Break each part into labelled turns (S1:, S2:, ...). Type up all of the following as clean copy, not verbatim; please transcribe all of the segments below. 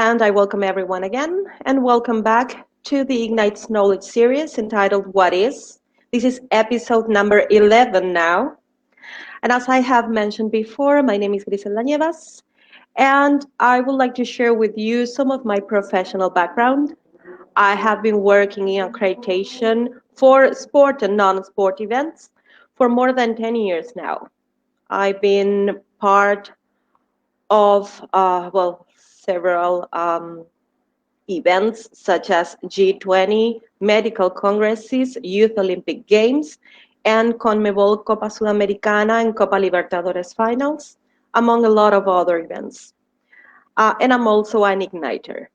S1: And I welcome everyone again, and welcome back to the Ignites Knowledge series entitled What Is? This is episode number 11 now. And as I have mentioned before, my name is Griselda Nievas, and I would like to share with you some of my professional background. I have been working in accreditation for sport and non-sport events for more than 10 years now. I've been part of, several events such as G20, medical congresses, Youth Olympic Games, and CONMEBOL Copa Sudamericana and Copa Libertadores finals, among a lot of other events. And I'm also an igniter.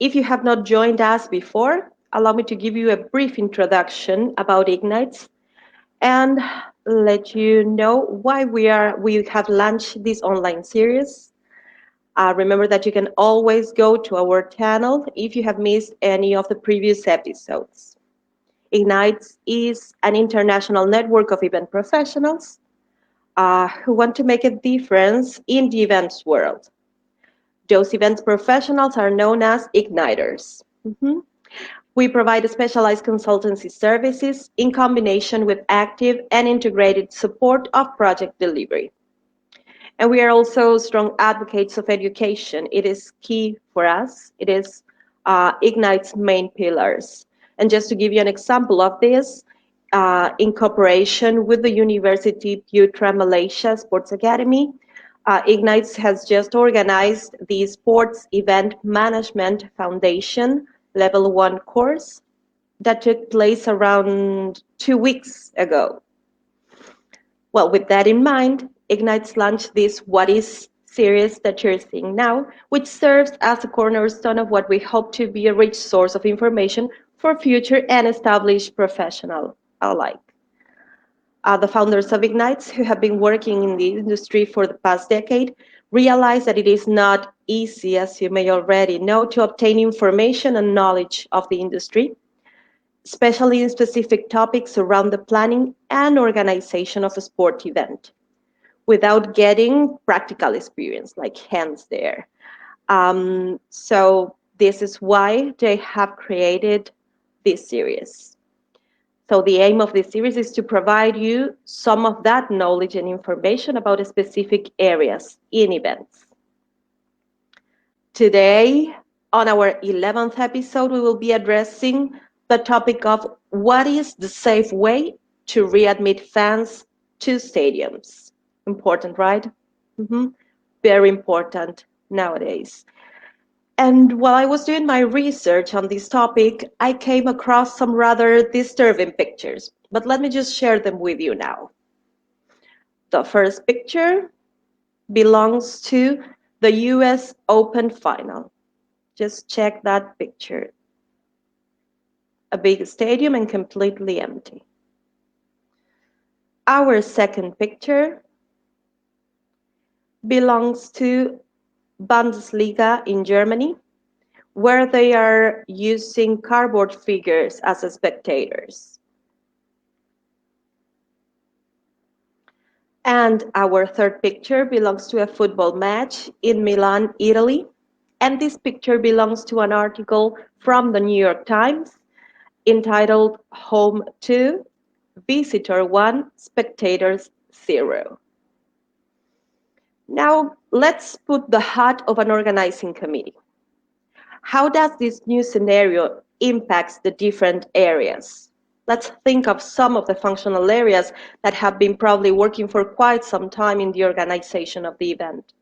S1: If you have not joined us before, allow me to give you a brief introduction about Ignites and let you know why we have launched this online series. Remember that you can always go to our channel if you have missed any of the previous episodes. Ignites is an international network of event professionals who want to make a difference in the events world. Those events professionals are known as igniters. We provide specialized consultancy services in combination with active and integrated support of project delivery. And we are also strong advocates of education. It is key for us. It is Ignite's main pillars. And just to give you an example of this, in cooperation with the University Putra Malaysia Sports Academy, Ignite has just organized the Sports Event Management Foundation Level 1 course that took place around 2 weeks ago. Well, with that in mind, Ignites launched this What Is series that you're seeing now, which serves as a cornerstone of what we hope to be a rich source of information for future and established professionals alike. The founders of Ignites, who have been working in the industry for the past decade, realize that it is not easy, as you may already know, to obtain information and knowledge of the industry, especially in specific topics around the planning and organization of a sport event, without getting practical experience, like hands there. So this is why they have created this series. So the aim of this series is to provide you some of that knowledge and information about specific areas in events. Today, on our 11th episode, we will be addressing the topic of what is the safe way to readmit fans to stadiums. Important, right? Very important nowadays. And while I was doing my research on this topic, I came across some rather disturbing pictures, but let me just share them with you now. The first picture belongs to the US Open final. Just check that picture. A big stadium and completely empty. Our second picture belongs to Bundesliga in Germany, where they are using cardboard figures as spectators. And our third picture belongs to a football match in Milan, Italy. And this picture belongs to an article from the New York Times entitled Home 2, Visitor 1, Spectators 0. Now, let's put the hat of an organizing committee. How does this new scenario impact the different areas? Let's think of some of the functional areas that have been probably working for quite some time in the organization of the event.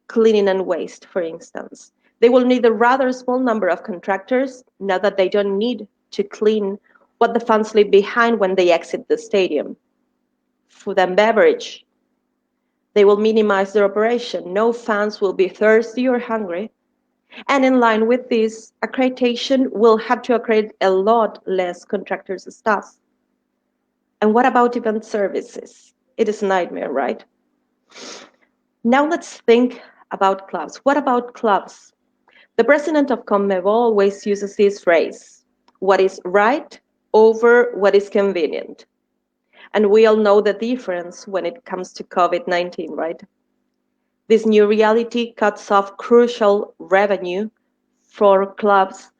S1: Cleaning and waste, for instance. They will need a rather small number of contractors now that they don't need to clean what the fans leave behind when they exit the stadium. Food and beverage. They will minimize their operation. No fans will be thirsty or hungry. And in line with this, accreditation will have to accredit a lot less contractors' staff. And what about event services? It is a nightmare, right? Now let's think about clubs. What about clubs? The president of CONMEBOL always uses this phrase, what is right over what is convenient. And we all know the difference when it comes to COVID-19, right? This new reality cuts off crucial revenue for clubs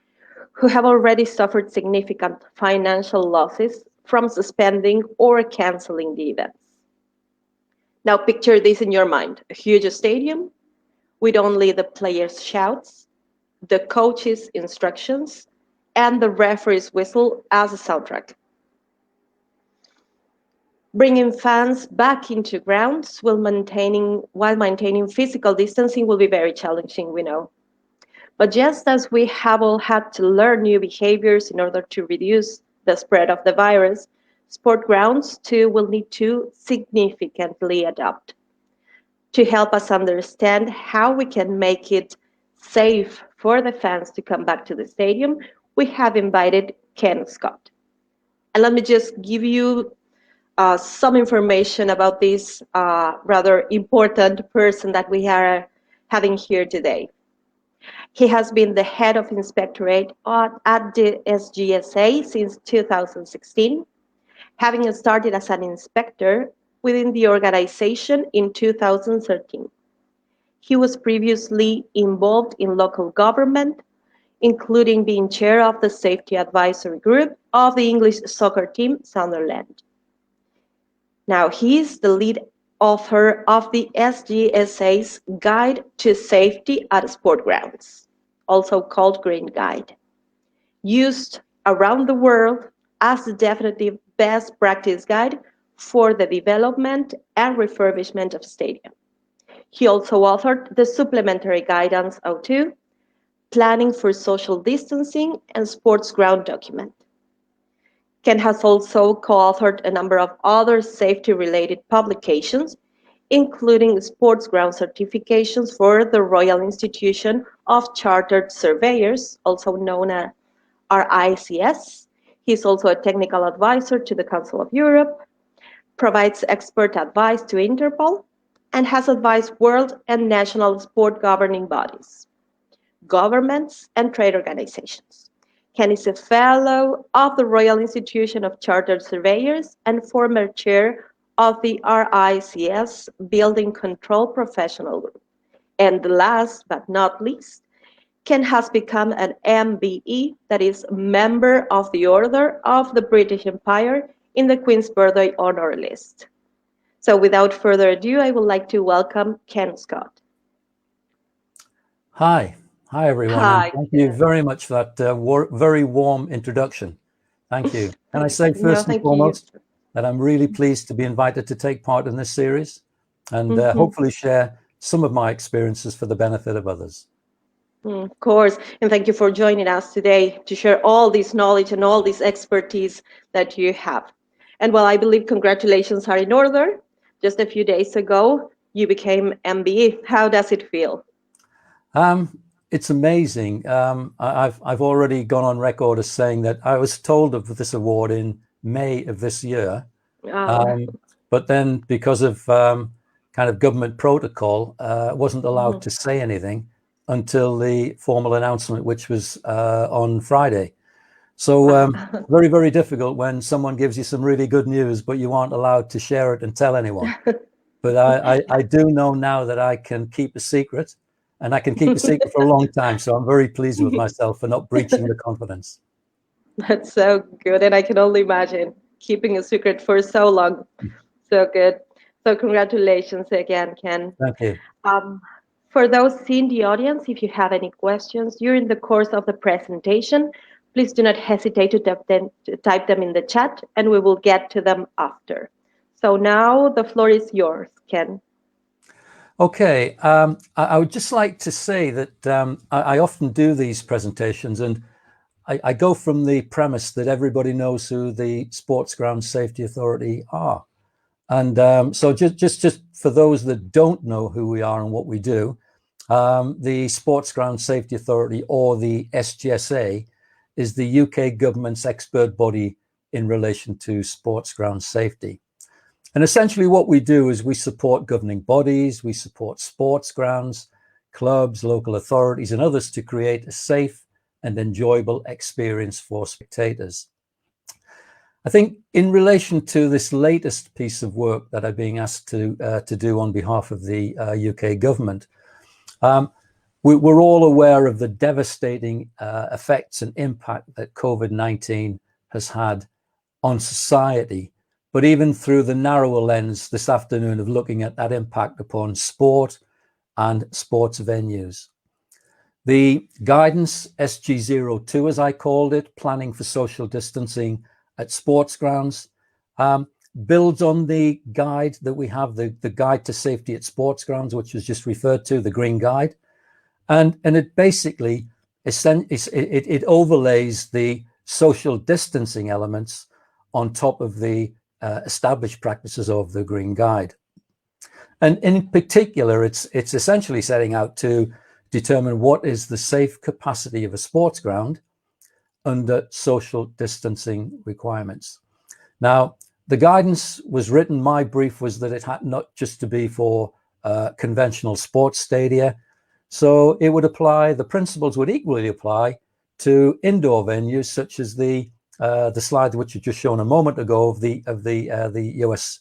S1: who have already suffered significant financial losses from suspending or canceling the events. Now picture this in your mind, a huge stadium with only the players' shouts, the coach's instructions, and the referee's whistle as a soundtrack. Bringing fans back into grounds while maintaining physical distancing will be very challenging, we know. But just as we have all had to learn new behaviors in order to reduce the spread of the virus, sport grounds too will need to significantly adapt. To help us understand how we can make it safe for the fans to come back to the stadium, we have invited Ken Scott. And let me just give you some information about this rather important person that we are having here today. He has been the head of Inspectorate at the SGSA since 2016, having started as an inspector within the organization in 2013. He was previously involved in local government, including being chair of the safety advisory group of the English soccer team Sunderland. Now, he is the lead author of the SGSA's Guide to Safety at Sport Grounds, also called Green Guide, used around the world as the definitive best practice guide for the development and refurbishment of stadiums. He also authored the Supplementary Guidance 02, Planning for Social Distancing and Sports Ground document. Ken has also co-authored a number of other safety-related publications, including sports ground certifications for the Royal Institution of Chartered Surveyors, also known as RICS. He is also a technical advisor to the Council of Europe, provides expert advice to Interpol, and has advised world and national sport governing bodies, governments, and trade organizations. Ken is a fellow of the Royal Institution of Chartered Surveyors and former chair of the RICS Building Control Professional Group. And last but not least, Ken has become an MBE, that is, member of the Order of the British Empire in the Queen's Birthday Honor List. So without further ado, I would like to welcome Ken Scott.
S2: Hi everyone.
S1: Hi.
S2: And thank you very much for that very warm introduction. Thank you. Can I say first and foremost that I'm really pleased to be invited to take part in this series and hopefully share some of my experiences for the benefit of others.
S1: Of course, and thank you for joining us today to share all this knowledge and all this expertise that you have. And well, I believe congratulations are in order. Just a few days ago, you became MBE. How does it feel?
S2: It's amazing. I've already gone on record as saying that I was told of this award in May of this year. But then because of kind of government protocol, wasn't allowed to say anything until the formal announcement, which was on Friday. So very, very difficult when someone gives you some really good news, but you aren't allowed to share it and tell anyone. But I do know now that I can keep a secret, and I can keep a secret for a long time. So I'm very pleased with myself for not breaching the confidence.
S1: That's so good. And I can only imagine keeping a secret for so long. So good. So congratulations again, Ken.
S2: Thank you.
S1: For those in the audience, if you have any questions during the course of the presentation, please do not hesitate to type them in the chat, and we will get to them after. So now the floor is yours, Ken.
S2: Okay, I would just like to say that I often do these presentations, and I go from the premise that everybody knows who the Sports Ground Safety Authority are. And so just for those that don't know who we are and what we do, the Sports Ground Safety Authority, or the SGSA, is the UK government's expert body in relation to sports ground safety. And essentially what we do is we support governing bodies, we support sports grounds, clubs, local authorities, and others to create a safe and enjoyable experience for spectators. I think in relation to this latest piece of work that I'm being asked to do on behalf of the UK government, we're all aware of the devastating effects and impact that COVID-19 has had on society. But even through the narrower lens this afternoon of looking at that impact upon sport and sports venues. The guidance, SG02 as I called it, planning for social distancing at sports grounds, builds on the guide that we have, the guide to safety at sports grounds, which was just referred to, the green guide. And it basically, it overlays the social distancing elements on top of the established practices of the green guide. And in particular, it's essentially setting out to determine what is the safe capacity of a sports ground under social distancing requirements. Now, the guidance was written, my brief was that it had not just to be for conventional sports stadia. So it would apply, the principles would equally apply to indoor venues such as the slide which you just shown a moment ago of the US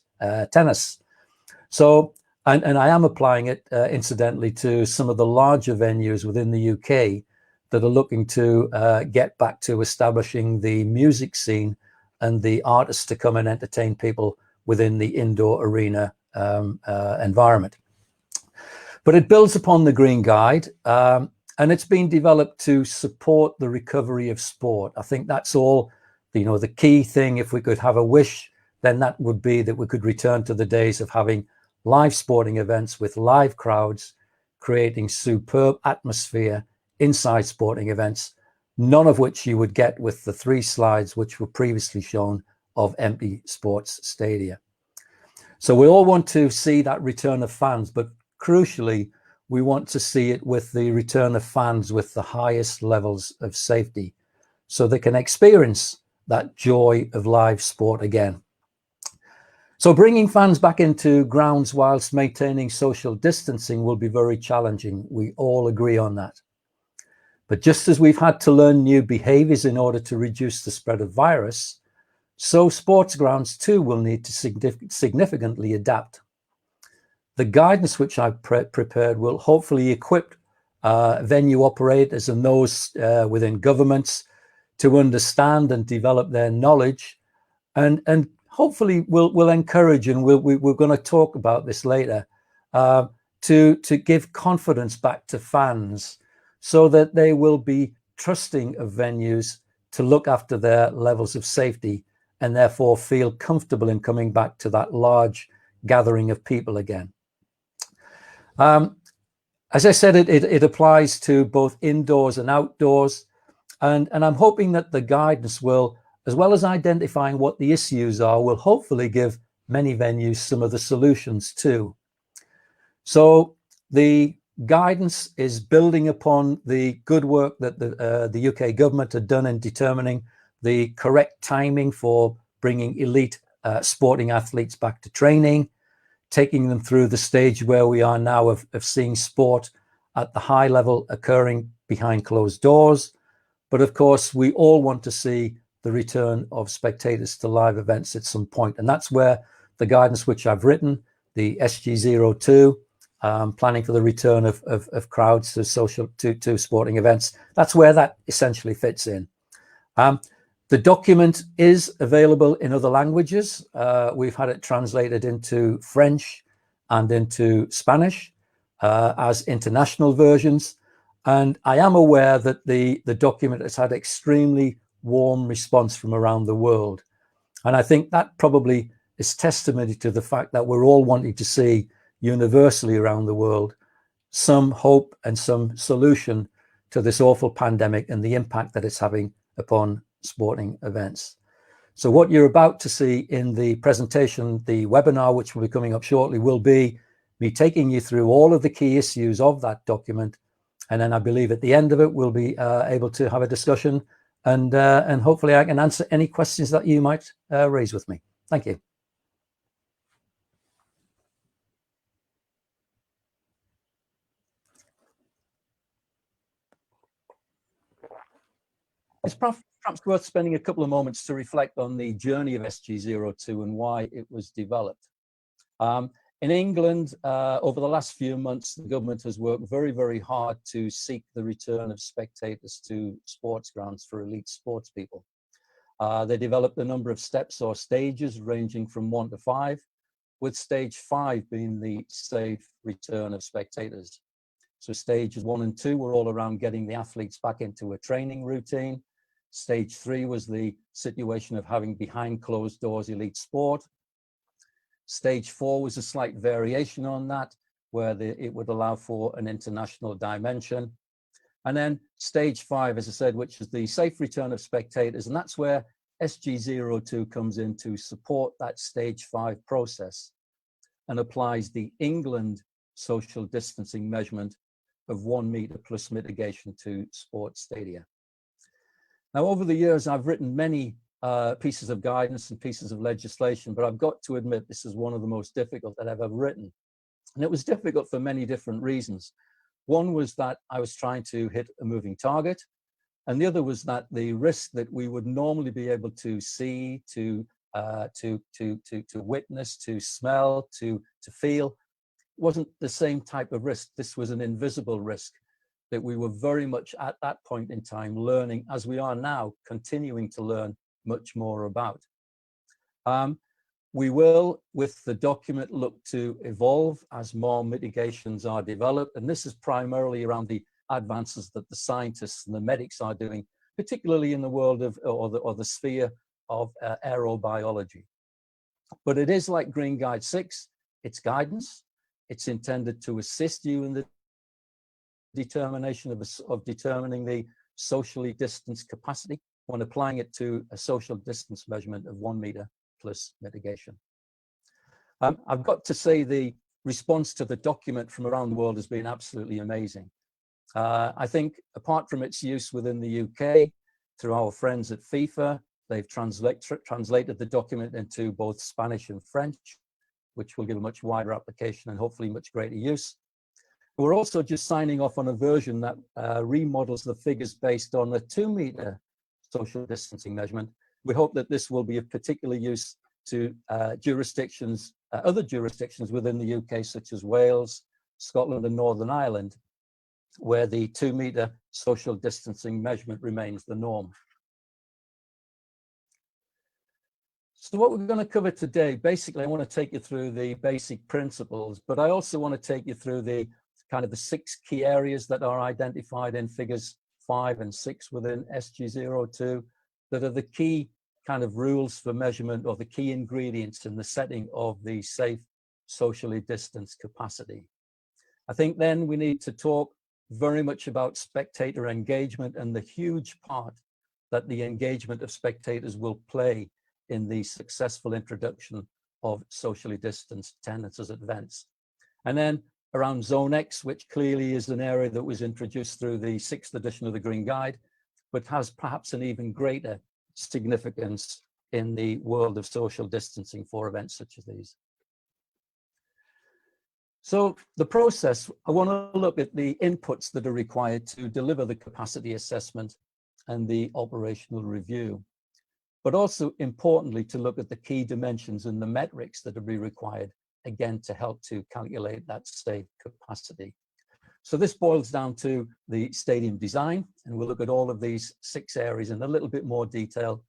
S2: tennis. So, and I am applying it incidentally to some of the larger venues within the UK that are looking to get back to establishing the music scene and the artists to come and entertain people within the indoor arena environment. But it builds upon the Green Guide, and it's been developed to support the recovery of sport. I think that's all, the key thing. If we could have a wish, then that would be that we could return to the days of having live sporting events with live crowds, creating superb atmosphere inside sporting events, none of which you would get with the 3 slides which were previously shown of empty sports stadia. So we all want to see that return of fans, but crucially, we want to see it with the return of fans with the highest levels of safety, so they can experience that joy of live sport again. So bringing fans back into grounds whilst maintaining social distancing will be very challenging. We all agree on that. But just as we've had to learn new behaviors in order to reduce the spread of virus, so sports grounds too will need to significantly adapt. The guidance which I've prepared will hopefully equip venue operators and those within governments to understand and develop their knowledge, and hopefully we'll encourage, and we're going to talk about this later, to give confidence back to fans so that they will be trusting of venues to look after their levels of safety and therefore feel comfortable in coming back to that large gathering of people again. As I said, it applies to both indoors and outdoors, and I'm hoping that the guidance will, as well as identifying what the issues are, will hopefully give many venues some of the solutions too. So the guidance is building upon the good work that the UK government had done in determining the correct timing for bringing elite sporting athletes back to training, taking them through the stage where we are now of seeing sport at the high level occurring behind closed doors. But of course, we all want to see the return of spectators to live events at some point. And that's where the guidance which I've written, the SG02, planning for the return of crowds to sporting events, that's where that essentially fits in. The document is available in other languages. We've had it translated into French and into Spanish as international versions. And I am aware that the document has had extremely warm response from around the world. And I think that probably is testimony to the fact that we're all wanting to see universally around the world some hope and some solution to this awful pandemic and the impact that it's having upon sporting events. So what you're about to see in the presentation, the webinar, which will be coming up shortly, will be me taking you through all of the key issues of that document. And then I believe at the end of it, we'll be able to have a discussion, and hopefully I can answer any questions that you might raise with me. Thank you. It's perhaps worth spending a couple of moments to reflect on the journey of SG02 and why it was developed. In England, over the last few months, the government has worked very, very hard to seek the return of spectators to sports grounds for elite sports people. They developed a number of steps or stages ranging from 1 to 5, with stage 5 being the safe return of spectators. So stages 1 and 2 were all around getting the athletes back into a training routine. Stage 3 was the situation of having behind closed doors elite sport. Stage 4 was a slight variation on that, where it would allow for an international dimension. And then stage 5, as I said, which is the safe return of spectators. And that's where SG02 comes in to support that stage 5 process and applies the England social distancing measurement of 1 meter plus mitigation to sports stadia. Now, over the years, I've written many pieces of guidance and pieces of legislation, but I've got to admit this is one of the most difficult that I've ever written. And it was difficult for many different reasons. One was that I was trying to hit a moving target, and the other was that the risk that we would normally be able to see, to witness, to smell, to feel, wasn't the same type of risk. This was an invisible risk that we were very much at that point in time learning, as we are now, continuing to learn much more about. We will, with the document, look to evolve as more mitigations are developed, and this is primarily around the advances that the scientists and the medics are doing, particularly in the world of, or the sphere of aerobiology. But it is like Green Guide 6, it's guidance. It's intended to assist you in the determination of determining the socially distanced capacity when applying it to a social distance measurement of 1 meter plus mitigation. I've got to say the response to the document from around the world has been absolutely amazing. I think apart from its use within the UK, through our friends at FIFA, they've translated the document into both Spanish and French, which will give a much wider application and hopefully much greater use. We're also just signing off on a version that remodels the figures based on the 2 meter social distancing measurement. We hope that this will be of particular use to jurisdictions, other jurisdictions within the UK, such as Wales, Scotland and Northern Ireland, where the 2 meter social distancing measurement remains the norm. So what we're going to cover today, basically, I want to take you through the basic principles, but I also want to take you through the kind of the 6 key areas that are identified in figures 5 and 6 within SG02 that are the key kind of rules for measurement or the key ingredients in the setting of the safe socially distanced capacity. I think then we need to talk very much about spectator engagement and the huge part that the engagement of spectators will play in the successful introduction of socially distanced attendances at events. And then around Zone X, which clearly is an area that was introduced through the 6th edition of the Green Guide, but has perhaps an even greater significance in the world of social distancing for events such as these. So the process, I want to look at the inputs that are required to deliver the capacity assessment and the operational review, but also importantly to look at the key dimensions and the metrics that will be required, again, to help to calculate that safe capacity. So this boils down to the stadium design, and we'll look at all of these 6 areas in a little bit more detail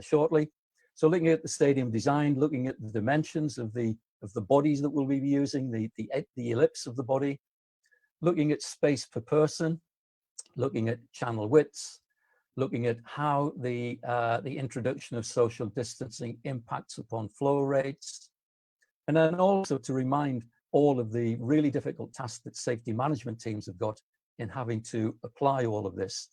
S2: shortly. So looking at the stadium design, looking at the dimensions of the bodies that we'll be using, the ellipse of the body, looking at space per person, looking at channel widths, looking at how the introduction of social distancing impacts upon flow rates, and then also to remind all of the really difficult tasks that safety management teams have got in having to apply all of this,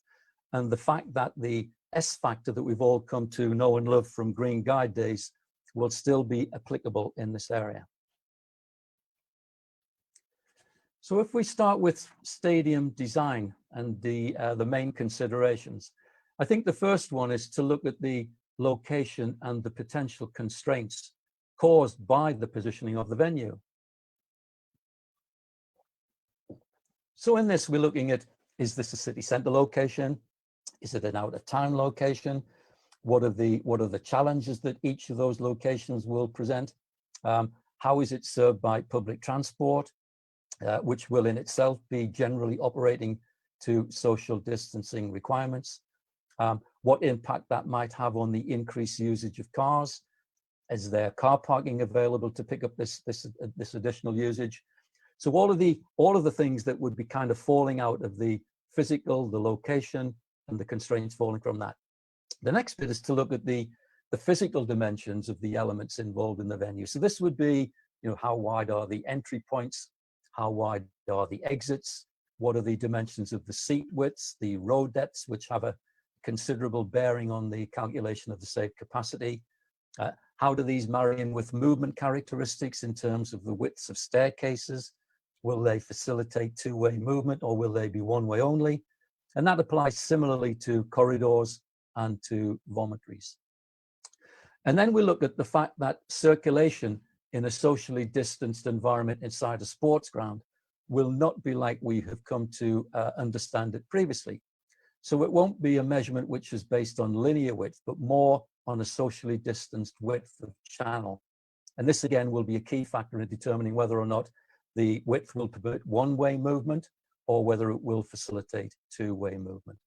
S2: and the fact that the S factor that we've all come to know and love from Green Guide days will still be applicable in this area. So if we start with stadium design and the main considerations, I think the first one is to look at the location and the potential constraints caused by the positioning of the venue. So in this, we're looking at, is this a city center location? Is it an out of town location? What are the challenges that each of those locations will present? How is it served by public transport, which will in itself be generally operating to social distancing requirements? What impact that might have on the increased usage of cars? Is there car parking available to pick up this additional usage? So all of the things that would be kind of falling out of the physical, the location, and the constraints falling from that. The next bit is to look at the physical dimensions of the elements involved in the venue. So this would be, how wide are the entry points? How wide are the exits? What are the dimensions of the seat widths, the row depths, which have a considerable bearing on the calculation of the safe capacity? How do these marry in with movement characteristics in terms of the widths of staircases? Will they facilitate two-way movement, or will they be one-way only? And that applies similarly to corridors and to vomitories. And then we look at the fact that circulation in a socially distanced environment inside a sports ground will not be like we have come to understand it previously. So it won't be a measurement which is based on linear width, but more on a socially distanced width of channel. And this again will be a key factor in determining whether or not the width will permit one-way movement or whether it will facilitate two-way movement.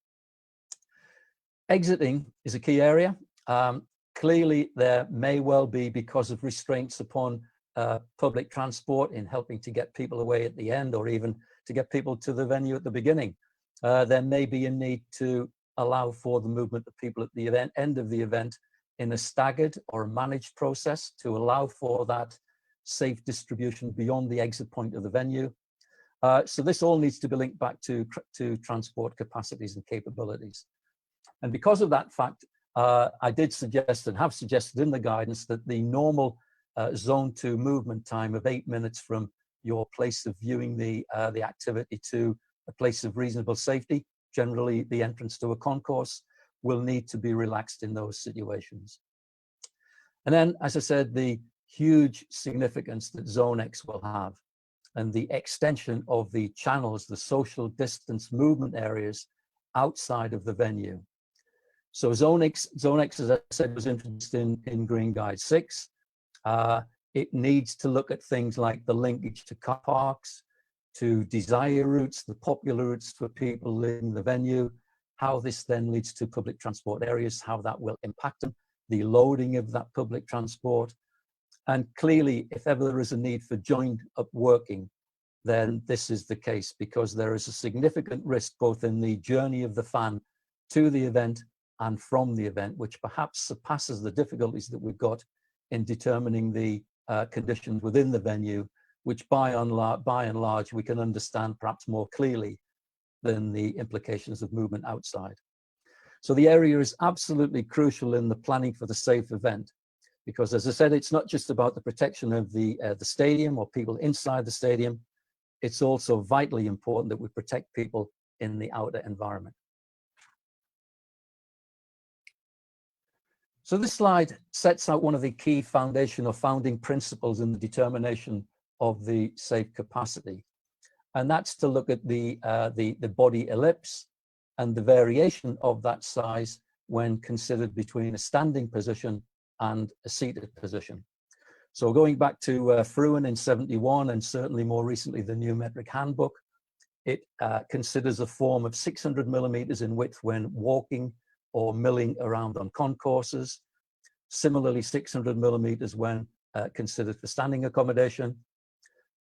S2: Exiting is a key area. Clearly, there may well be, because of restraints upon public transport in helping to get people away at the end, or even to get people to the venue at the beginning, there may be a need to allow for the movement of people at the end of the event in a staggered or managed process to allow for that safe distribution beyond the exit point of the venue. So this all needs to be linked back to transport capacities and capabilities. And because of that fact, I did suggest and have suggested in the guidance that the normal zone 2 movement time of 8 minutes from your place of viewing the activity to a place of reasonable safety, generally the entrance to a concourse, will need to be relaxed in those situations. And then, as I said, the huge significance that Zone X will have, and the extension of the channels, the social distance movement areas outside of the venue. So Zone X, as I said, was introduced in Green Guide 6. It needs to look at things like the linkage to car parks, to desire routes, the popular routes for people leaving the venue, how this then leads to public transport areas, how that will impact them, the loading of that public transport. And clearly, if ever there is a need for joined up working, then this is the case, because there is a significant risk both in the journey of the fan to the event and from the event, which perhaps surpasses the difficulties that we've got in determining the conditions within the venue, which by and large we can understand perhaps more clearly than the implications of movement outside. So the area is absolutely crucial in the planning for the safe event, because, as I said, it's not just about the protection of the stadium or people inside the stadium. It's also vitally important that we protect people in the outer environment. So this slide sets out one of the key foundation or founding principles in the determination of the safe capacity. And that's to look at the body ellipse and the variation of that size when considered between a standing position and a seated position. So going back to Fruin in 71, and certainly more recently the New Metric Handbook, it considers a form of 600 millimeters in width when walking or milling around on concourses. Similarly, 600 millimeters when considered for standing accommodation.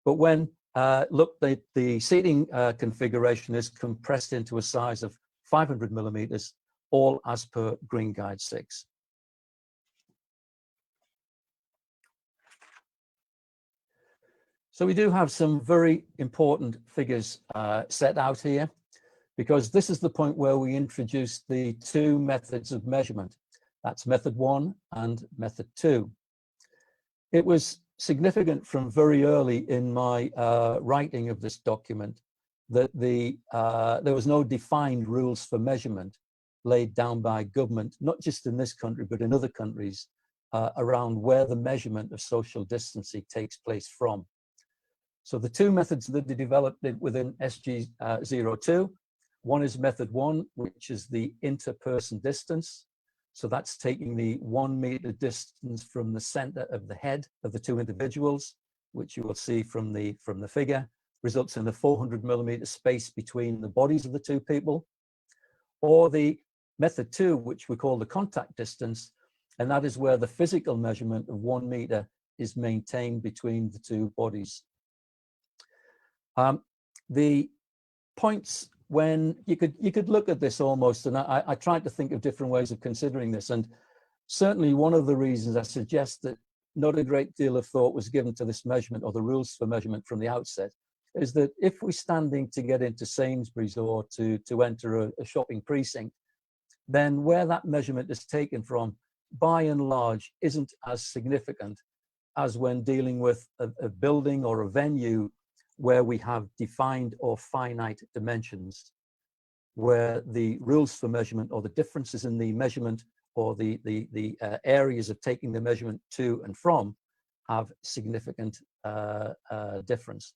S2: But when the seating configuration is compressed into a size of 500 millimeters, all as per Green Guide 6. So we do have some very important figures set out here, because this is the point where we introduced the two methods of measurement. That's method 1 and method 2. It was significant from very early in my writing of this document that there was no defined rules for measurement laid down by government, not just in this country, but in other countries, around where the measurement of social distancing takes place from. So the two methods that they developed within SG02 One is method 1, which is the interperson distance. So that's taking the 1 meter distance from the center of the head of the two individuals, which you will see from the figure, results in a 400 millimeter space between the bodies of the two people. Or the method 2, which we call the contact distance, and that is where the physical measurement of 1 meter is maintained between the two bodies. The points when you could look at this almost, and I tried to think of different ways of considering this, and certainly one of the reasons I suggest that not a great deal of thought was given to this measurement or the rules for measurement from the outset is that if we're standing to get into Sainsbury's or to enter a shopping precinct, then where that measurement is taken from, by and large, isn't as significant as when dealing with a building or a venue where we have defined or finite dimensions, where the rules for measurement or the differences in the measurement or the areas of taking the measurement to and from have significant difference.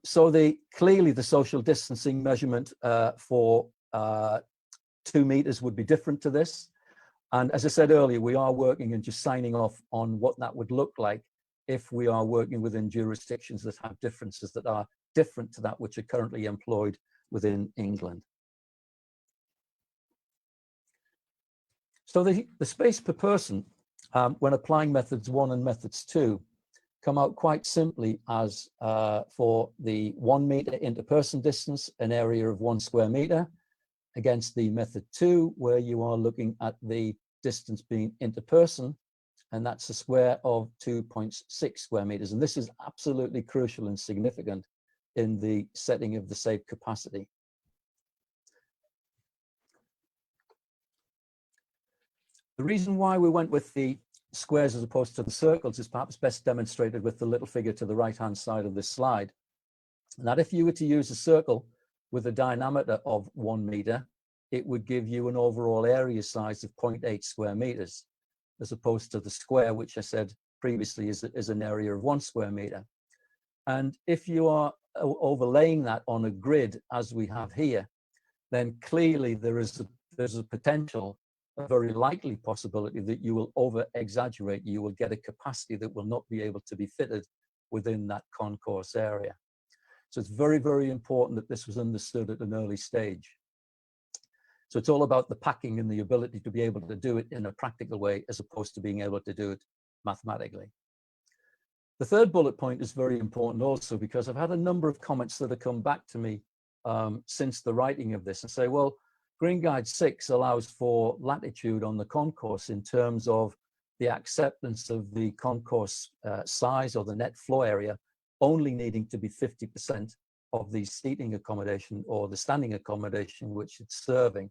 S2: So clearly the social distancing measurement for 2 meters would be different to this. And as I said earlier, we are working and just signing off on what that would look like if we are working within jurisdictions that have differences that are different to that which are currently employed within England. So the space per person, when applying methods 1 and methods 2, come out quite simply as for the 1 meter interperson distance, an area of 1 square meter, against the method 2, where you are looking at the distance being interperson, and that's a square of 2.6 square meters. And this is absolutely crucial and significant in the setting of the safe capacity. The reason why we went with the squares as opposed to the circles is perhaps best demonstrated with the little figure to the right-hand side of this slide. And that if you were to use a circle with a diameter of 1 meter, it would give you an overall area size of 0.8 square meters, as opposed to the square, which I said previously is an area of 1 square meter. And if you are overlaying that on a grid, as we have here, then clearly there's a potential, a very likely possibility that you will over-exaggerate. You will get a capacity that will not be able to be fitted within that concourse area. So it's very, very important that this was understood at an early stage. So it's all about the packing and the ability to be able to do it in a practical way as opposed to being able to do it mathematically. The third bullet point is very important also, because I've had a number of comments that have come back to me since the writing of this and say, well, Green Guide 6 allows for latitude on the concourse in terms of the acceptance of the concourse size or the net floor area only needing to be 50% of the seating accommodation or the standing accommodation which it's serving.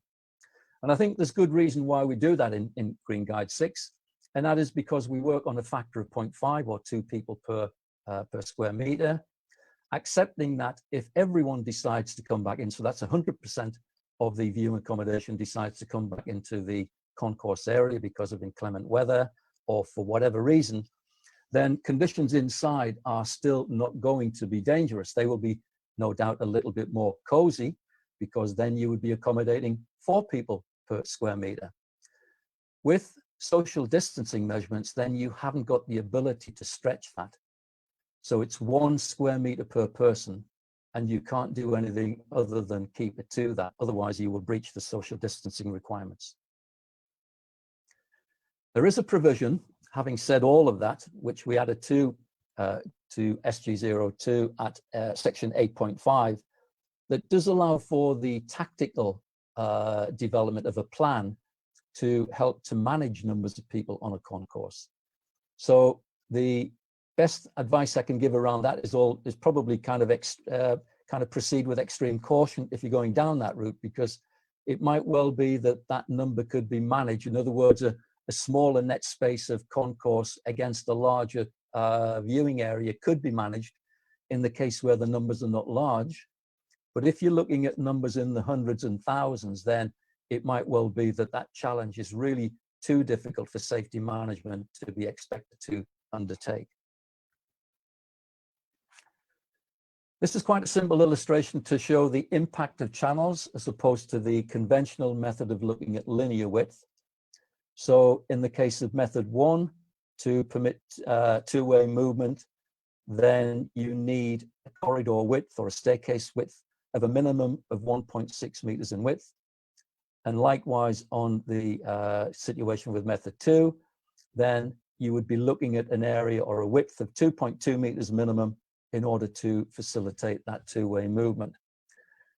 S2: And I think there's good reason why we do that in Green Guide 6, and that is because we work on a factor of 0.5 or 2 people per square meter, accepting that if everyone decides to come back in, so that's 100% of the viewing accommodation decides to come back into the concourse area because of inclement weather or for whatever reason, then conditions inside are still not going to be dangerous. They will be no doubt a little bit more cozy, because then you would be accommodating 4 people per square meter. With social distancing measurements, then you haven't got the ability to stretch that. So it's 1 square meter per person, and you can't do anything other than keep it to that. Otherwise, you will breach the social distancing requirements. There is a provision, having said all of that, which we added to SG02 at section 8.5, that does allow for the tactical development of a plan to help to manage numbers of people on a concourse. So the best advice I can give around that is probably kind of proceed with extreme caution if you're going down that route, because it might well be that that number could be managed. In other words, a smaller net space of concourse against a larger viewing area could be managed in the case where the numbers are not large. But if you're looking at numbers in the hundreds and thousands, then it might well be that that challenge is really too difficult for safety management to be expected to undertake. This is quite a simple illustration to show the impact of channels as opposed to the conventional method of looking at linear width. So in the case of method 1, to permit two-way movement, then you need a corridor width or a staircase width of a minimum of 1.6 meters in width. And likewise on the situation with method 2, then you would be looking at an area or a width of 2.2 meters minimum in order to facilitate that two-way movement.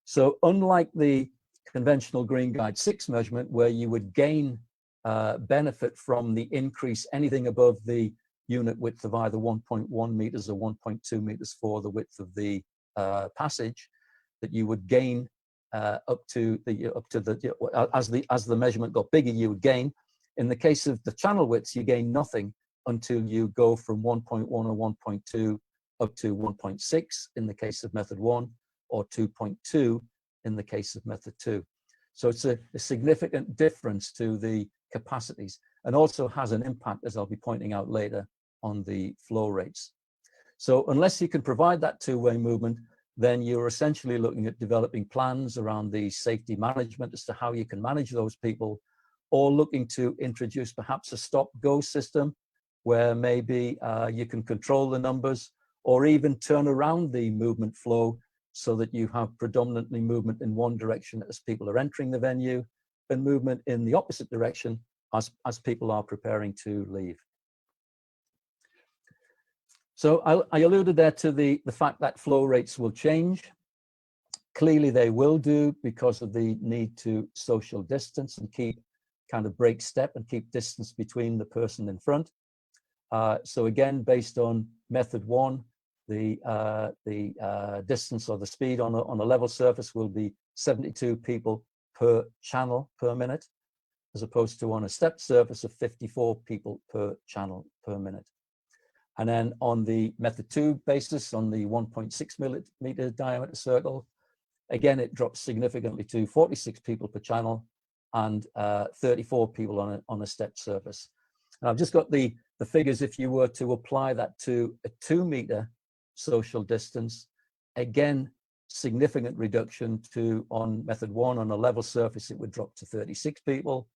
S2: So unlike the conventional Green Guide 6 measurement, where you would gain benefit from the increase anything above the unit width of either 1.1 meters or 1.2 meters for the width of the passage, that you would gain as the measurement got bigger, you would gain. In the case of the channel widths, you gain nothing until you go from 1.1 or 1.2 up to 1.6 in the case of method 1, or 2.2 in the case of method 2. So it's a significant difference to the capacities, and also has an impact, as I'll be pointing out later, on the flow rates. So unless you can provide that two-way movement, then you're essentially looking at developing plans around the safety management as to how you can manage those people, or looking to introduce perhaps a stop-go system where maybe you can control the numbers, or even turn around the movement flow so that you have predominantly movement in one direction as people are entering the venue, and movement in the opposite direction as people are preparing to leave. So I alluded there to the fact that flow rates will change. Clearly they will do, because of the need to social distance and break step and keep distance between the person in front. So again, based on method 1, the distance or the speed on a level surface will be 72 people per channel per minute, as opposed to on a stepped surface of 54 people per channel per minute. And then on the method 2 basis, on the 1.6 millimeter diameter circle, again, it drops significantly to 46 people per channel and 34 people on a stepped surface. And I've just got the figures. If you were to apply that to a 2-meter social distance, again, significant reduction to, on method 1, on a level surface, it would drop to 36 people.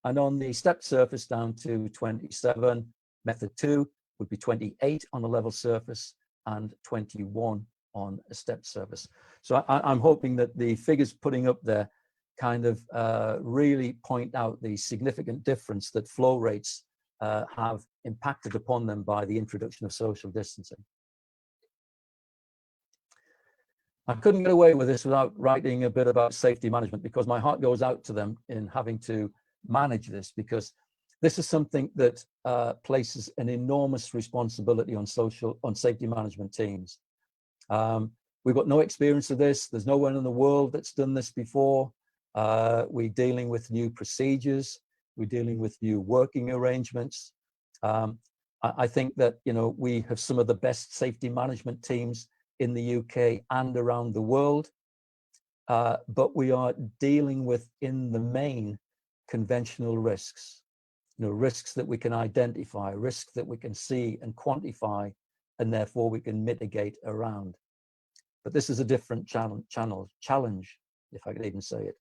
S2: And on the stepped surface, down to 27. Method 2 would be 28 on a level surface and 21 on a stepped surface. So I'm hoping that the figures putting up there really point out the significant difference that flow rates have impacted upon them by the introduction of social distancing. I couldn't get away with this without writing a bit about safety management, because my heart goes out to them in having to manage this, because this is something that places an enormous responsibility on safety management teams. We've got no experience of this. There's no one in the world that's done this before. We're dealing with new procedures. We're dealing with new working arrangements. I think that, we have some of the best safety management teams in the UK and around the world, but we are dealing with, in the main, conventional risks. Risks that we can identify, risks that we can see and quantify, and therefore we can mitigate around. But this is a different challenge, if I could even say it.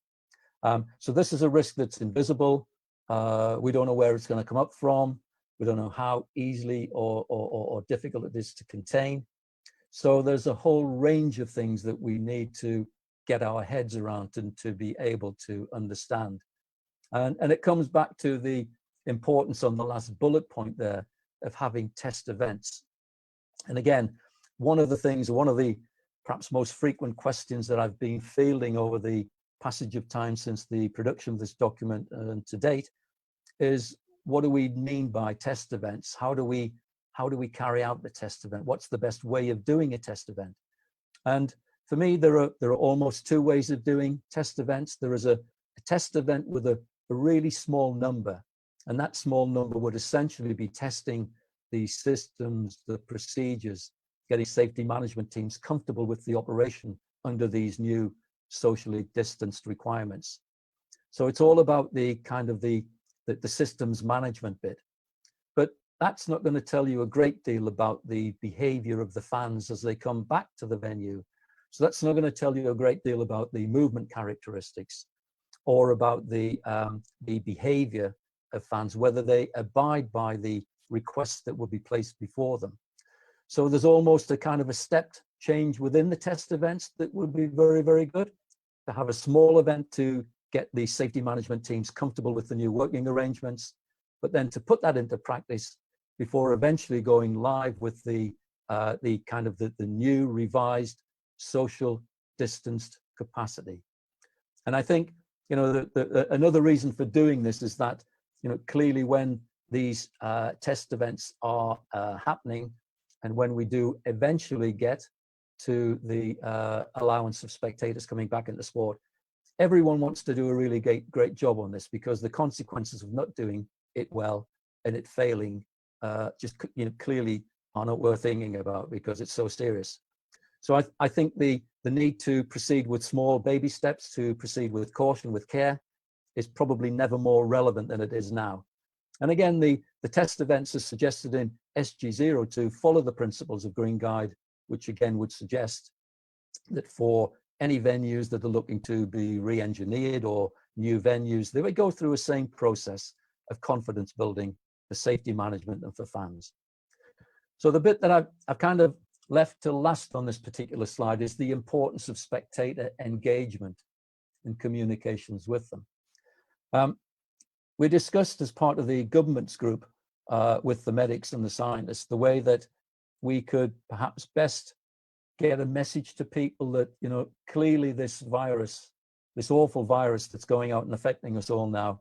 S2: So this is a risk that's invisible. We don't know where it's going to come up from. We don't know how easily or difficult it is to contain. So there's a whole range of things that we need to get our heads around and to be able to understand. And it comes back to the importance on the last bullet point there of having test events. And again, one of the perhaps most frequent questions that I've been fielding over the passage of time since the production of this document and to date is, what do we mean by test events? How do we carry out the test event? What's the best way of doing a test event? And for me, there are almost 2 ways of doing test events. There is a test event with a really small number, and that small number would essentially be testing the systems, the procedures, getting safety management teams comfortable with the operation under these new socially distanced requirements. So it's all about the systems management bit. But that's not going to tell you a great deal about the behavior of the fans as they come back to the venue So that's not going to tell you a great deal about the movement characteristics or about the behavior of fans, whether they abide by the requests that will be placed before them. So there's almost a kind of a stepped change within the test events that would be very, very good. To have a small event to get the safety management teams comfortable with the new working arrangements, but then to put that into practice before eventually going live with the new revised social distanced capacity. And I think, you know, another reason for doing this is that, you know, clearly when these test events are happening, and when we do eventually get to the allowance of spectators coming back into sport, everyone wants to do a really great job on this, because the consequences of not doing it well and it failing just, you know, clearly are not worth thinking about, because it's so serious. So I think the need to proceed with small baby steps, to proceed with caution, with care, is probably never more relevant than it is now. And again, the test events are suggested in SG0 to follow the principles of Green Guide, which again would suggest that for any venues that are looking to be re-engineered or new venues, they would go through a same process of confidence building for safety management and for fans. So the bit that I've kind of left to last on this particular slide is the importance of spectator engagement and communications with them. We discussed as part of the government's group with the medics and the scientists, the way that we could perhaps best get a message to people that, you know, clearly this virus, this awful virus that's going out and affecting us all now,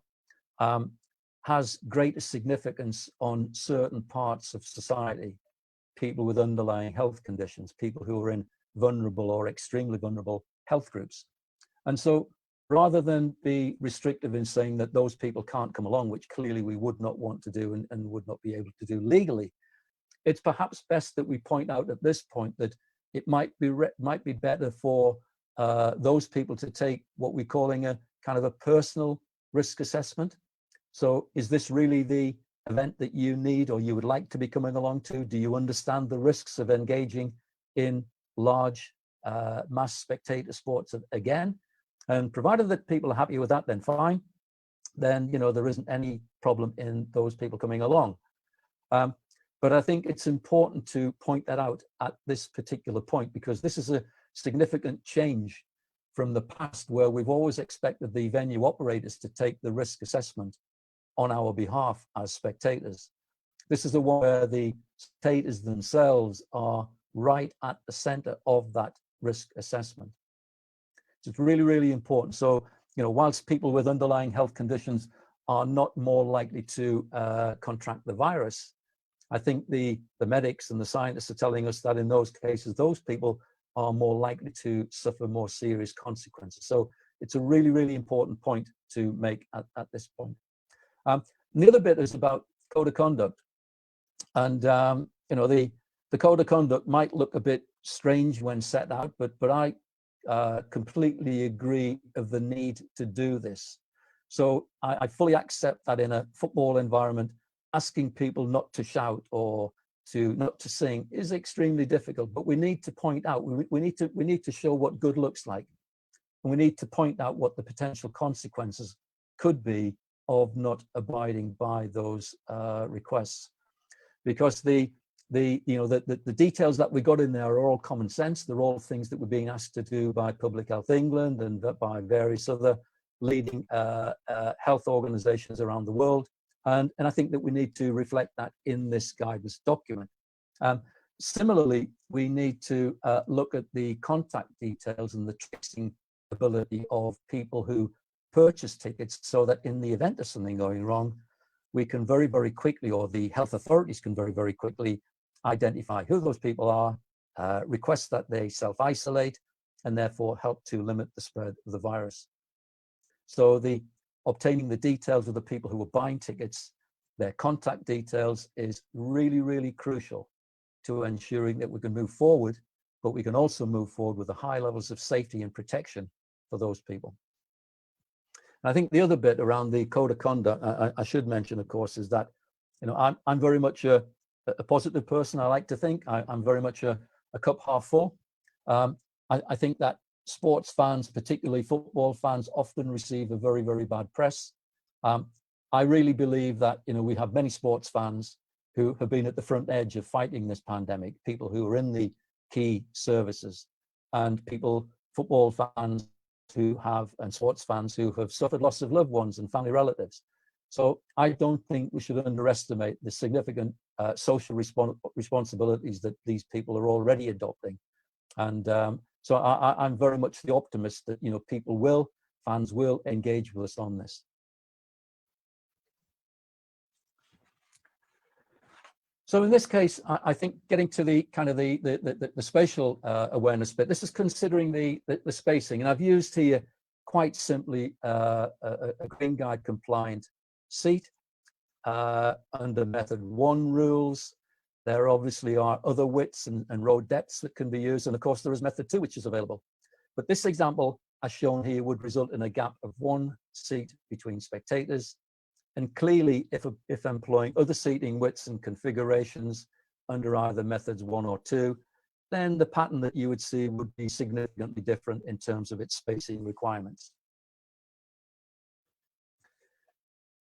S2: has greater significance on certain parts of society, people with underlying health conditions, people who are in vulnerable or extremely vulnerable health groups. And so rather than be restrictive in saying that those people can't come along, which clearly we would not want to do and would not be able to do legally, it's perhaps best that we point out at this point that it might be better for those people to take what we're calling a kind of a personal risk assessment. So is this really the event that you need or you would like to be coming along to? Do you understand the risks of engaging in large mass spectator sports again? And provided that people are happy with that, then fine. Then, you know, there isn't any problem in those people coming along. But I think it's important to point that out at this particular point, because this is a significant change from the past, where we've always expected the venue operators to take the risk assessment on our behalf as spectators. This is the one where the spectators themselves are right at the center of that risk assessment. So it's really, really important. So, you know, whilst people with underlying health conditions are not more likely to contract the virus, I think the medics and the scientists are telling us that in those cases, those people are more likely to suffer more serious consequences. So it's a really, really important point to make at this point. And the other bit is about code of conduct. And, you know, the code of conduct might look a bit strange when set out, but I completely agree of the need to do this. So I fully accept that in a football environment, asking people not to shout or not to sing is extremely difficult, but we need to point out, we need to show what good looks like. And we need to point out what the potential consequences could be of not abiding by those requests. Because the details that we got in there are all common sense. They're all things that we're being asked to do by Public Health England and by various other leading health organizations around the world. And I think that we need to reflect that in this guidance document. Similarly, we need to look at the contact details and the tracing ability of people who purchase tickets, so that in the event of something going wrong, we can very, very quickly, or the health authorities can very, very quickly identify who those people are, request that they self-isolate, and therefore help to limit the spread of the virus. So obtaining the details of the people who are buying tickets, their contact details, is really, really crucial to ensuring that we can move forward, but we can also move forward with the high levels of safety and protection for those people. And I think the other bit around the code of conduct, I should mention, of course, is that, you know, I'm very much a positive person. I like to think I'm very much a cup half full. I think that sports fans, particularly football fans, often receive a very, very bad press. I really believe that, you know, we have many sports fans who have been at the front edge of fighting this pandemic, people who are in the key services, and football fans who have, and sports fans who have suffered loss of loved ones and family relatives. So I don't think we should underestimate the significant social responsibilities that these people are already adopting. And so I'm very much the optimist that, you know, fans will engage with us on this. So in this case, I think getting to the kind of the spatial awareness bit, this is considering the spacing, and I've used here quite simply a Green Guide compliant seat under method 1 rules. There obviously are other widths and road depths that can be used, and of course there is method 2 which is available. But this example, as shown here, would result in a gap of 1 seat between spectators. And clearly, if employing other seating widths and configurations under either methods 1 or 2, then the pattern that you would see would be significantly different in terms of its spacing requirements.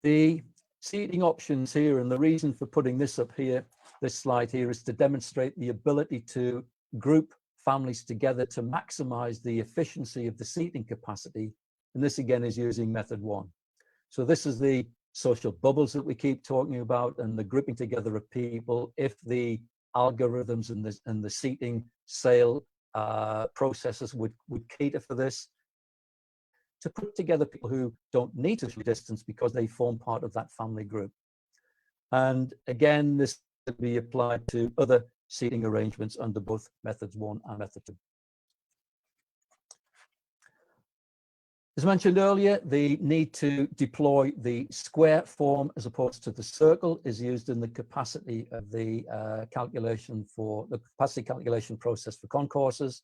S2: The seating options here, and the reason for putting this up here, this slide here, is to demonstrate the ability to group families together to maximize the efficiency of the seating capacity. And this again is using method 1. So this is the social bubbles that we keep talking about, and the grouping together of people if the algorithms and the seating sale processes would cater for this, to put together people who don't need to socially distance because they form part of that family group. And again, this could be applied to other seating arrangements under both methods 1 and method 2. As mentioned earlier, the need to deploy the square form as opposed to the circle is used in the capacity of the capacity calculation process for concourses.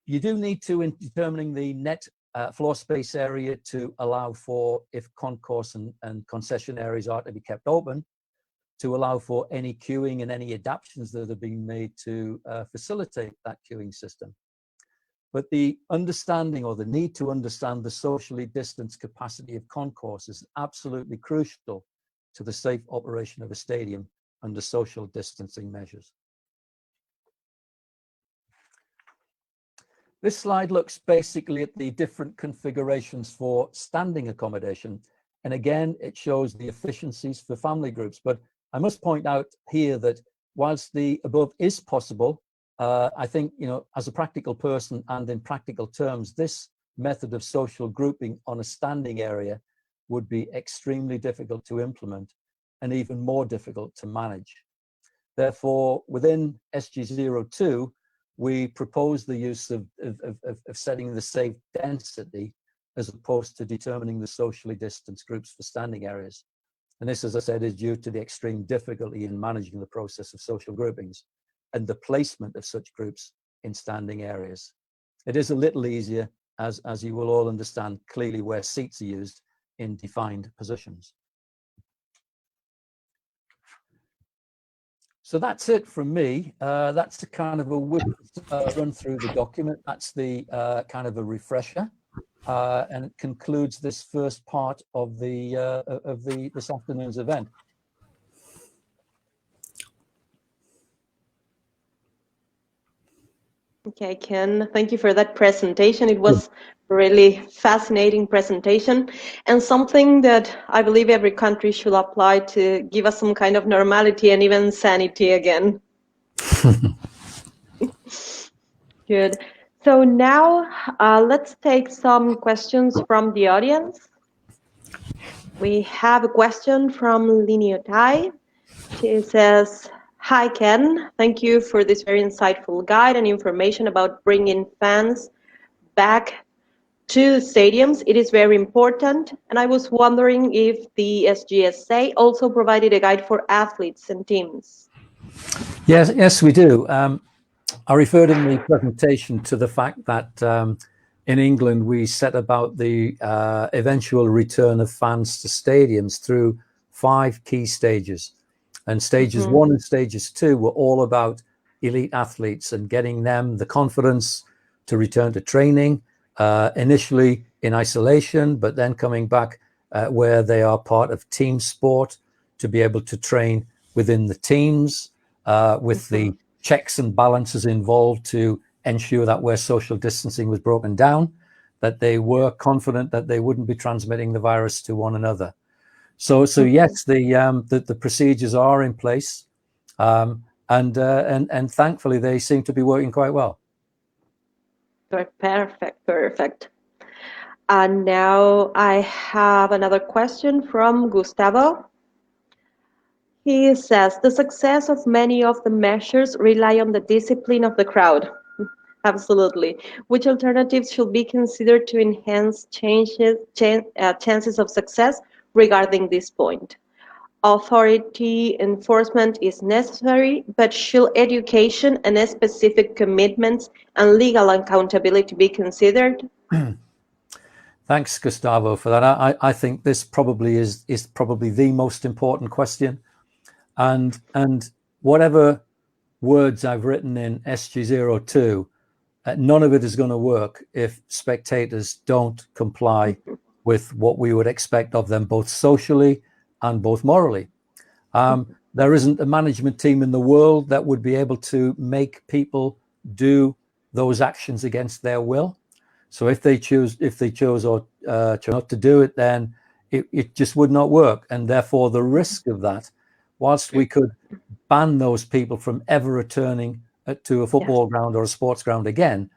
S2: You do need to, in determining the net floor space area, to allow for, if concourse and concession areas are to be kept open, to allow for any queuing and any adaptations that are being made to facilitate that queuing system. But the understanding, or the need to understand, the socially distanced capacity of concourse is absolutely crucial to the safe operation of a stadium under social distancing measures. This slide looks basically at the different configurations for standing accommodation. And again, it shows the efficiencies for family groups. But I must point out here that whilst the above is possible, I think, you know, as a practical person and in practical terms, this method of social grouping on a standing area would be extremely difficult to implement and even more difficult to manage. Therefore, within SG02, we propose the use of setting the safe density as opposed to determining the socially distanced groups for standing areas. And this, as I said, is due to the extreme difficulty in managing the process of social groupings and the placement of such groups in standing areas. It is a little easier, as you will all understand, clearly where seats are used in defined positions. So that's it from me. That's the kind of a run through the document. That's the kind of a refresher, and it concludes this first part of this afternoon's event.
S1: Okay, Ken, thank you for that presentation. It was a really fascinating presentation, and something that I believe every country should apply to give us some kind of normality and even sanity again. Good. So now let's take some questions from the audience. We have a question from Linio Tai. She says, "Hi Ken, thank you for this very insightful guide and information about bringing fans back to stadiums. It is very important, and I was wondering if the SGSA also provided a guide for athletes and teams."
S2: Yes, we do. I referred in the presentation to the fact that in England we set about the eventual return of fans to stadiums through 5 key stages. And stages 1 and stages 2 were all about elite athletes and getting them the confidence to return to training, initially in isolation, but then coming back where they are part of team sport to be able to train within the teams with the checks and balances involved to ensure that where social distancing was broken down, that they were confident that they wouldn't be transmitting the virus to one another. So yes, the procedures are in place, and thankfully they seem to be working quite well.
S1: Perfect. And now I have another question from Gustavo. He says, the success of many of the measures rely on the discipline of the crowd. Absolutely. Which alternatives should be considered to enhance chances of success regarding this point? Authority enforcement is necessary, but should education and specific commitments and legal accountability be considered?
S2: Thanks, Gustavo, for that. I think this probably is probably the most important question. And whatever words I've written in SG02, none of it is going to work if spectators don't comply with what we would expect of them, both socially and both morally. There isn't a management team in the world that would be able to make people do those actions against their will. So if they chose not to do it, then it just would not work. And therefore the risk of that, whilst we could ban those people from ever returning to a football ground or a sports ground again,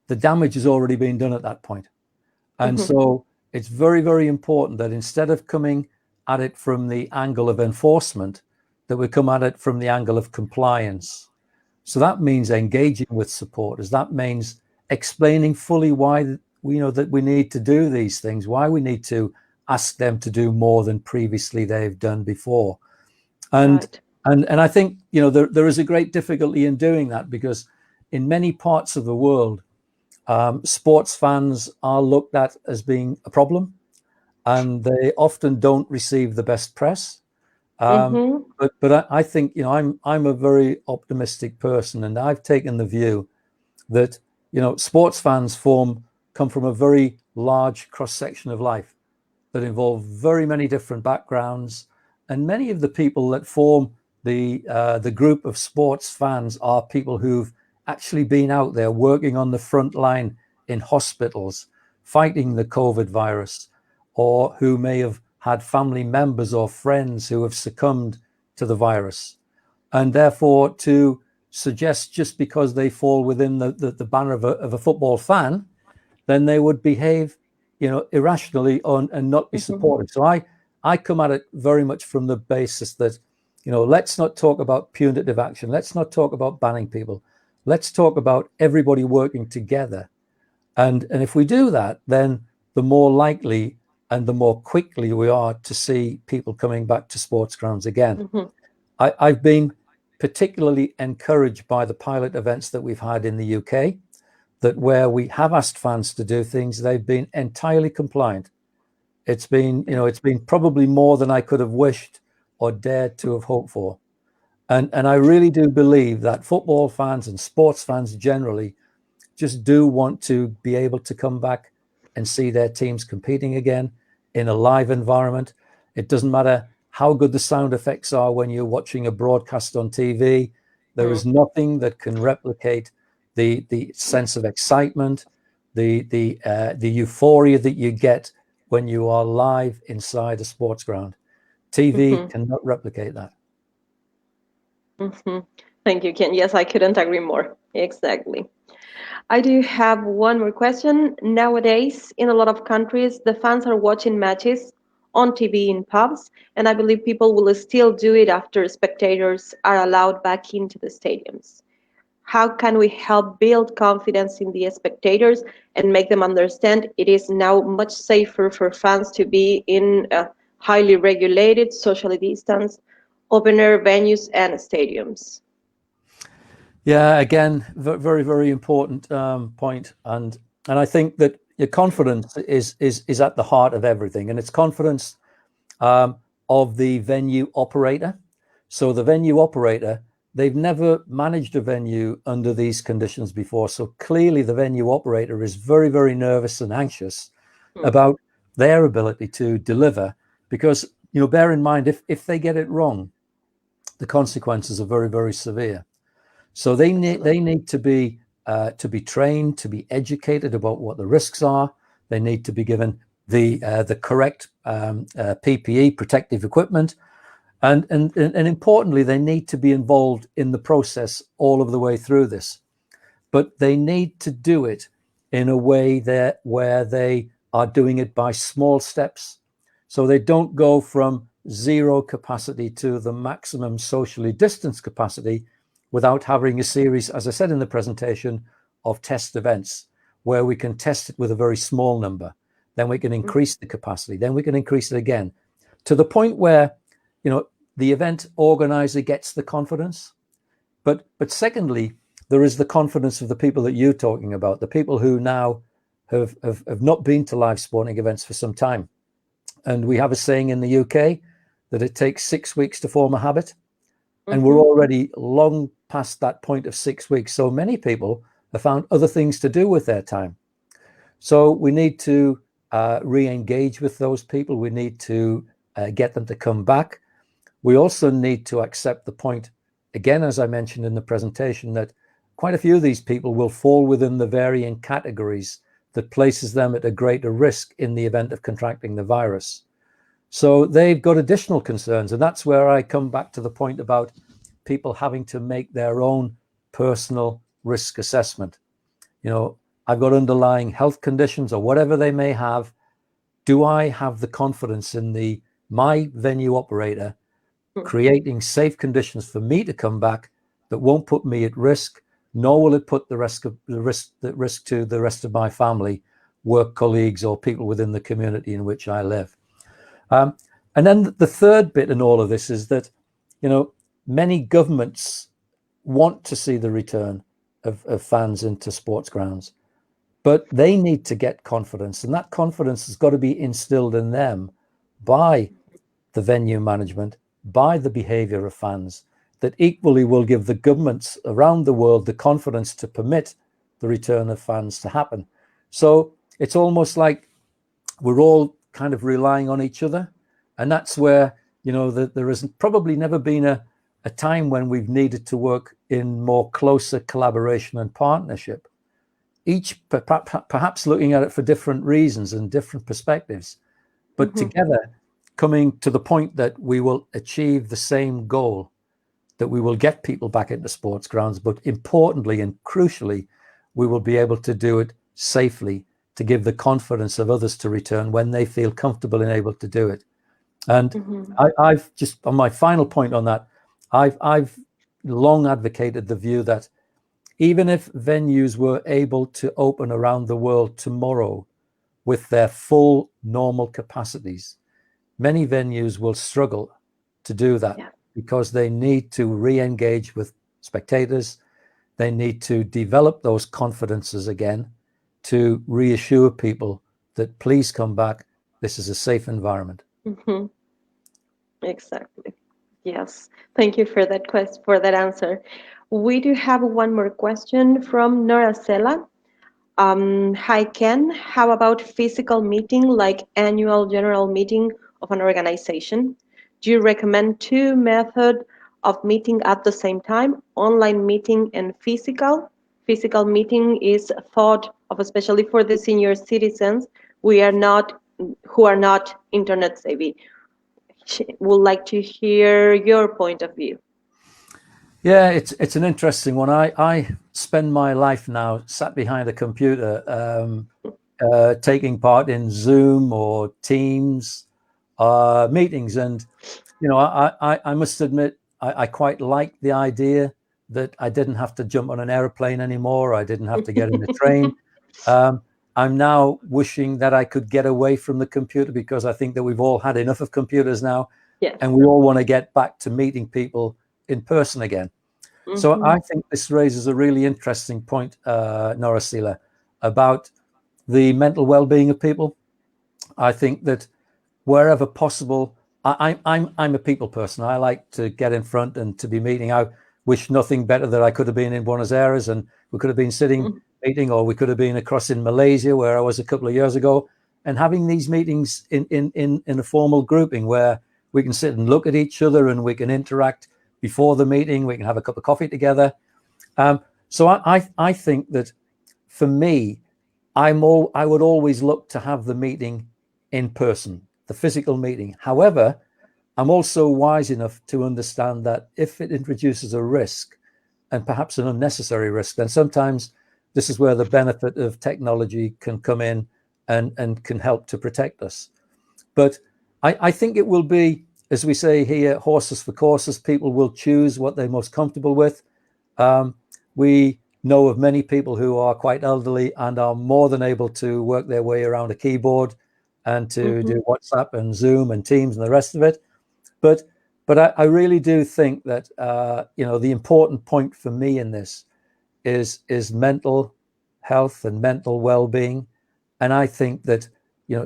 S2: the damage has already been done at that point. And so it's very, very important that instead of coming at it from the angle of enforcement, that we come at it from the angle of compliance. So that means engaging with supporters. That means explaining fully why that we need to do these things, why we need to ask them to do more than previously they've done before. And I think there is a great difficulty in doing that, because in many parts of the world, sports fans are looked at as being a problem, and they often don't receive the best press. But I think I'm a very optimistic person, and I've taken the view that sports fans come from a very large cross section of life that involve very many different backgrounds, and many of the people that form the group of sports fans are people who've actually been out there working on the front line in hospitals, fighting the COVID virus, or who may have had family members or friends who have succumbed to the virus. And therefore, to suggest just because they fall within the banner of a football fan, then they would behave, irrationally and not be supported. So I come at it very much from the basis that, let's not talk about punitive action. Let's not talk about banning people. Let's talk about everybody working together. And if we do that, then the more likely and the more quickly we are to see people coming back to sports grounds again. I've been particularly encouraged by the pilot events that we've had in the UK, that where we have asked fans to do things, they've been entirely compliant. It's been probably more than I could have wished or dared to have hoped for. And I really do believe that football fans and sports fans generally just do want to be able to come back and see their teams competing again in a live environment. It doesn't matter how good the sound effects are when you're watching a broadcast on TV. There is nothing that can replicate the sense of excitement, the euphoria that you get when you are live inside a sports ground. TV cannot replicate that.
S1: Thank you, Ken. Yes, I couldn't agree more. Exactly. I do have one more question. Nowadays, in a lot of countries, the fans are watching matches on TV in pubs, and I believe people will still do it after spectators are allowed back into the stadiums. How can we help build confidence in the spectators and make them understand it is now much safer for fans to be in highly regulated, socially distanced, open-air venues and stadiums?
S2: Yeah, again, very, very important point. And I think that your confidence is at the heart of everything, and it's confidence of the venue operator. So the venue operator they've never managed a venue under these conditions before. So clearly the venue operator is very, very nervous and anxious about their ability to deliver, because, bear in mind, if they get it wrong, the consequences are very, very severe. So they need to be trained, to be educated about what the risks are. They need to be given the correct PPE, protective equipment, and importantly, they need to be involved in the process all of the way through this. But they need to do it in a way where they are doing it by small steps, so they don't go from zero capacity to the maximum socially distanced capacity without having a series, as I said in the presentation, of test events where we can test it with a very small number. Then we can increase the capacity. Then we can increase it again to the point where, the event organizer gets the confidence. But secondly, there is the confidence of the people that you're talking about, the people who now have not been to live sporting events for some time. And we have a saying in the UK that it takes 6 weeks to form a habit. And we're already long past that point of 6 weeks. So many people have found other things to do with their time. So we need to re-engage with those people. We need to get them to come back. We also need to accept the point, again, as I mentioned in the presentation, that quite a few of these people will fall within the varying categories that places them at a greater risk in the event of contracting the virus. So they've got additional concerns. And that's where I come back to the point about people having to make their own personal risk assessment. I've got underlying health conditions or whatever they may have. Do I have the confidence in my venue operator creating safe conditions for me to come back that won't put me at risk, nor will it put the risk to the rest of my family, work colleagues, or people within the community in which I live? And then the third bit in all of this is that, many governments want to see the return of fans into sports grounds, but they need to get confidence, and that confidence has got to be instilled in them by the venue management, by the behavior of fans, that equally will give the governments around the world the confidence to permit the return of fans to happen. So it's almost like we're all kind of relying on each other. And that's where, there has probably never been a time when we've needed to work in more closer collaboration and partnership, each perhaps looking at it for different reasons and different perspectives, but together coming to the point that we will achieve the same goal, that we will get people back into sports grounds, but importantly and crucially, we will be able to do it safely, to give the confidence of others to return when they feel comfortable and able to do it. And I've just, on my final point on that, I've long advocated the view that even if venues were able to open around the world tomorrow with their full normal capacities, many venues will struggle to do that because they need to re-engage with spectators. They need to develop those confidences again to reassure people that please come back. This is a safe environment.
S1: Exactly. Yes. Thank you for that answer. We do have one more question from Nora Sela. Hi, Ken. How about physical meeting, like annual general meeting of an organization? Do you recommend two methods of meeting at the same time, online meeting and physical? Physical meeting is thought of especially for the senior citizens who are not internet savvy. Would like to hear your point of view.
S2: Yeah, it's an interesting one. I spend my life now sat behind a computer, taking part in Zoom or Teams meetings, and I must admit I quite like the idea that I didn't have to jump on an airplane anymore. I didn't have to get in a train. I'm now wishing that I could get away from the computer, because I think that we've all had enough of computers now, and we all want to get back to meeting people in person again. So I think this raises a really interesting point, Nora Sela, about the mental well-being of people. I think that wherever possible, I'm a people person. I like to get in front and to be meeting out. wish nothing better that I could have been in Buenos Aires and we could have been sitting meeting, or we could have been across in Malaysia where I was a couple of years ago, and having these meetings in a formal grouping where we can sit and look at each other and we can interact before the meeting. We can have a cup of coffee together. So I think that for me, I would always look to have the meeting in person, the physical meeting. However, I'm also wise enough to understand that if it introduces a risk, and perhaps an unnecessary risk, then sometimes this is where the benefit of technology can come in and can help to protect us. But I think it will be, as we say here, horses for courses. People will choose what they're most comfortable with. We know of many people who are quite elderly and are more than able to work their way around a keyboard and to do WhatsApp and Zoom and Teams and the rest of it. But I really do think that the important point for me in this is mental health and mental well-being. And I think that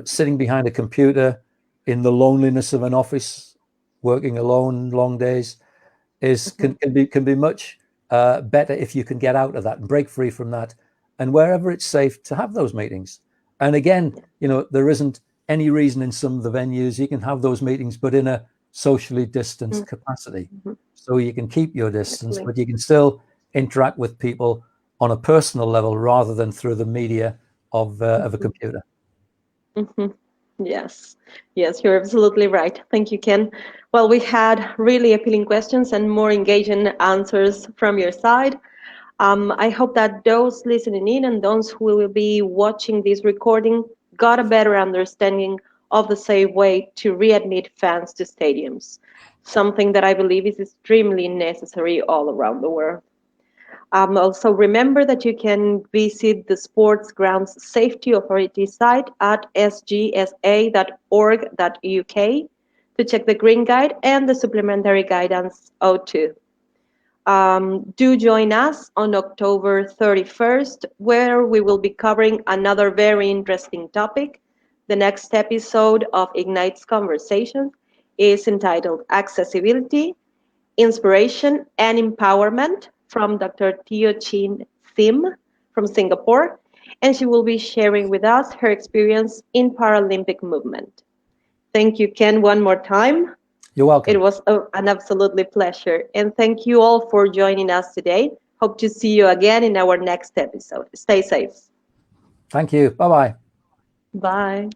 S2: sitting behind a computer in the loneliness of an office, working alone long days, can be much better if you can get out of that and break free from that, and wherever it's safe to have those meetings. And again, there isn't any reason in some of the venues you can have those meetings, but in a socially distanced capacity. So you can keep your distance, but you can still interact with people on a personal level rather than through the media of a computer.
S1: Yes, you're absolutely right. Thank you, Ken. Well, we had really appealing questions and more engaging answers from your side. I hope that those listening in and those who will be watching this recording got a better understanding of the safe way to readmit fans to stadiums, something that I believe is extremely necessary all around the world. Also, remember that you can visit the Sports Grounds Safety Authority site at sgsa.org.uk to check the Green Guide and the Supplementary Guidance 02. Do join us on October 31st, where we will be covering another very interesting topic. The next episode of Ignite's conversation is entitled Accessibility, Inspiration and Empowerment, from Dr. Teo Chin Sim from Singapore, and she will be sharing with us her experience in Paralympic movement. Thank you, Ken, one more time.
S2: You're welcome.
S1: It was an absolutely pleasure. And thank you all for joining us today. Hope to see you again in our next episode. Stay safe.
S2: Thank you. Bye-bye.
S1: Bye.